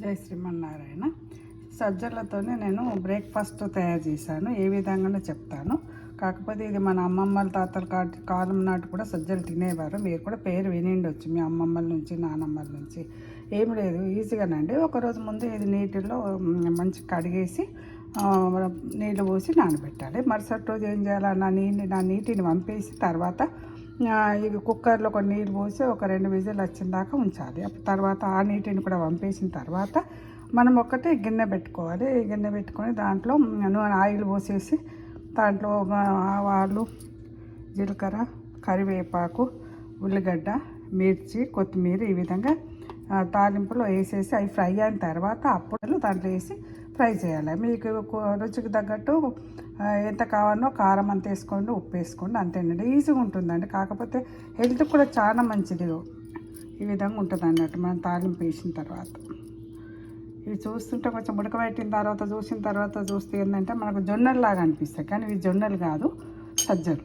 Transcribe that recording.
జై శ్రీమన్నారాయణ. సజ్జలతోనే నేను బ్రేక్ఫాస్ట్ తయారు చేశాను. ఏ విధంగానో చెప్తాను. కాకపోతే ఇది మన అమ్మమ్మల తాతల కాలం నాటి కూడా సజ్జలు తినేవారు. మీరు కూడా పేరు వినిండొచ్చు మీ అమ్మమ్మల నుంచి నానమ్మల నుంచి. ఏం లేదు, ఈజీగానండి. ఒకరోజు ముందు ఇది నీటిలో మంచి కడిగేసి నీళ్ళు పోసి నానబెట్టాలి. మరుసటి రోజు ఏం చేయాలి, నా నీటిని వంపేసి తర్వాత ఇది కుక్కర్లో ఒక నీళ్ళు పోసి ఒక 2 విజిల్ వచ్చిన దాకా ఉంచాలి. తర్వాత ఆ నీటిని కూడా వంపేసిన తర్వాత మనం ఒకటి గిన్నె పెట్టుకోవాలి. గిన్నె పెట్టుకొని దాంట్లో నూనె ఆయిల్ పోసేసి దాంట్లో ఆవాలు, జీలకర్ర, కరివేపాకు, ఉల్లిగడ్డ, మిర్చి, కొత్తిమీర ఈ విధంగా తాలింపులో వేసేసి అవి ఫ్రై అయిన తర్వాత అప్పుడు దాంట్లో వేసి ఫ్రై చేయాలి. మీకు రుచికి తగ్గట్టు ఎంత కావాలో కారం అంత వేసుకోండి, ఉప్పు వేసుకోండి, అంతేనండి. ఈజీగా ఉంటుందండి. కాకపోతే హెల్త్కి కూడా చాలా మంచిది. ఈ విధంగా ఉంటుంది అన్నట్టు మనం తాలింపు వేసిన తర్వాత. ఇవి చూస్తుంటే కొంచెం ఉడకబెట్టిన తర్వాత చూసిన తర్వాత చూస్తే ఏంటంటే మనకు జొన్నల్లాగా అనిపిస్తాయి, కానీ ఇవి జొన్నలు కాదు, సజ్జలు.